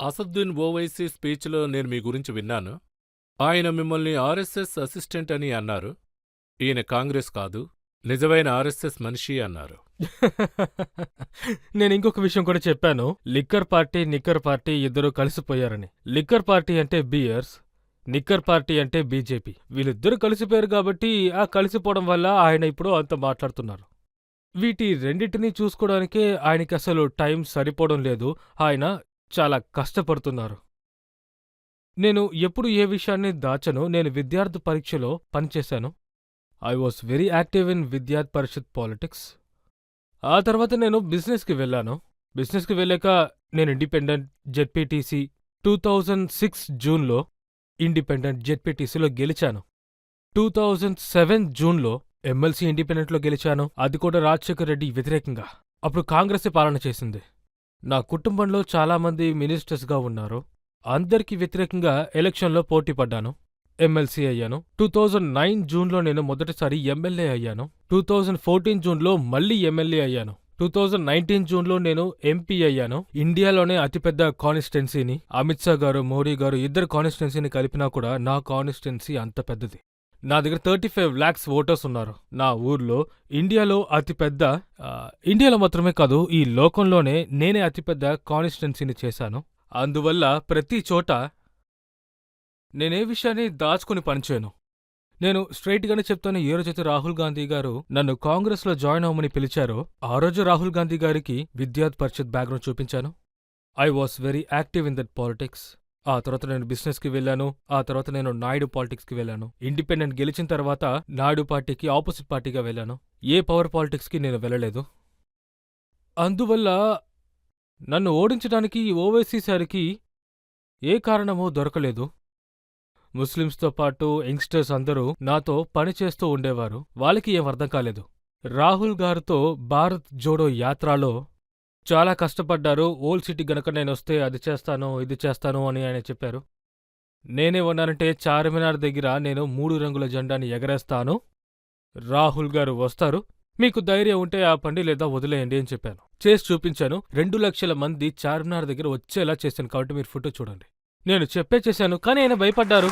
అసదుద్దీన్ ఓవైసీ స్పీచ్లో నేను మీ గురించి విన్నాను. ఆయన మిమ్మల్ని ఆర్ఎస్ఎస్ అసిస్టెంట్ అని అన్నారు. ఈయన కాంగ్రెస్ కాదు, నిజమైన ఆర్ఎస్ఎస్ మనిషి అన్నారు. నేను ఇంకొక విషయం కూడా చెప్పాను. లిక్కర్ పార్టీ, నిక్కర్ పార్టీ ఇద్దరూ కలిసిపోయారని. లిక్కర్ పార్టీ అంటే బియర్స్, నిక్కర్ పార్టీ అంటే బీజేపీ. వీళ్ళిద్దరూ కలిసిపోయారు కాబట్టి ఆ కలిసిపోవడం వల్ల ఆయన ఇప్పుడు అంత మాట్లాడుతున్నారు. వీటి రెండింటినీ చూసుకోవడానికే ఆయనకి అసలు టైం సరిపోవడం లేదు. ఆయన చాలా కష్టపడుతున్నారు. నేను ఎప్పుడు ఏ విషయాన్ని దాచను. నేను విద్యార్థి పరీక్షలో పనిచేశాను. I was very active in విద్యార్థి పరిషత్ పాలిటిక్స్. ఆ తర్వాత నేను బిజినెస్కి వెళ్ళాను. బిజినెస్కి వెళ్ళాక నేను ఇండిపెండెంట్ జెడ్పీటీసీ 2006 జూన్లో ఇండిపెండెంట్ జెడ్పీటీసీలో గెలిచాను. 2007 జూన్లో ఎమ్మెల్సీ ఇండిపెండెంట్లో గెలిచాను. అది కూడా రాజశేఖర్ రెడ్డి వ్యతిరేకంగా. అప్పుడు కాంగ్రెసే పాలన చేసింది. నా కుటుంబంలో చాలామంది మినిస్టర్స్గా ఉన్నారు. అందరికీ వ్యతిరేకంగా ఎలక్షన్లో పోటీ పడ్డాను. ఎమ్మెల్సీ అయ్యాను. 2009 జూన్లో నేను మొదటిసారి ఎమ్మెల్యే అయ్యాను. 2014 జూన్లో మళ్లీ ఎమ్మెల్యే అయ్యాను. 2019 జూన్లో నేను ఎంపీ అయ్యాను. ఇండియాలోనే అతిపెద్ద కాన్స్టిట్యున్సీని అమిత్ షా గారు, మోడీ గారు ఇద్దరు కాన్స్టిట్యున్సీని కలిపినా కూడా నా కాన్స్టిట్యున్సీ అంత పెద్దది. నా దగ్గర 35 lakhs ఓటర్స్ ఉన్నారు. నా ఊర్లో ఇండియాలో అతిపెద్ద, ఇండియాలో మాత్రమే కాదు ఈ లోకంలోనే నేనే అతిపెద్ద కాన్స్టిట్యున్సీని చేశాను. అందువల్ల ప్రతి చోట నేనే విషయాన్ని దాచుకుని పనిచేయను. నేను స్ట్రైట్గానే చెప్తాను. ఏ రోజైతే రాహుల్ గాంధీ గారు నన్ను కాంగ్రెస్లో జాయిన్ అవ్వమని పిలిచారో ఆ రోజు రాహుల్ గాంధీ గారికి విద్యార్థి పరిషత్ బ్యాక్గ్రౌండ్ చూపించాను. I was very active in that politics. ఆ తర్వాత నేను బిజినెస్కి వెళ్ళాను. ఆ తర్వాత నేను నాయుడు పాలిటిక్స్కి వెళ్ళాను. ఇండిపెండెంట్ గెలిచిన తర్వాత నాయుడు పార్టీకి ఆపోజిట్ పార్టీగా వెళ్ళాను. ఏ పవర్ పాలిటిక్స్కి నేను వెళ్ళలేదు. అందువల్ల నన్ను ఓడించడానికి ఓవైసీ సారికి ఏ కారణమూ దొరకలేదు. ముస్లిమ్స్తో పాటు యంగ్స్టర్స్ అందరూ నాతో పనిచేస్తూ ఉండేవారు. వాళ్ళకి ఏం అర్థం కాలేదు. రాహుల్ గారితో భారత్ జోడో యాత్రలో చాలా కష్టపడ్డారు. ఓల్డ్ సిటీ గనక నేనొస్తే అది చేస్తాను, ఇది చేస్తాను అని ఆయన చెప్పారు. నేనేమన్నానంటే చార్మినార్ దగ్గర నేను 3 రంగుల జెండాని ఎగరేస్తాను. రాహుల్ గారు వస్తారు. మీకు ధైర్యం ఉంటే ఆపండి లేదా వదిలేయండి అని చెప్పాను. చేసి చూపించాను. 2 లక్షల మంది చార్మినార్ దగ్గర వచ్చేలా చేశాను. కాబట్టి మీరు ఫోటో చూడండి. నేను చేశాను కానీ ఆయన భయపడ్డారు.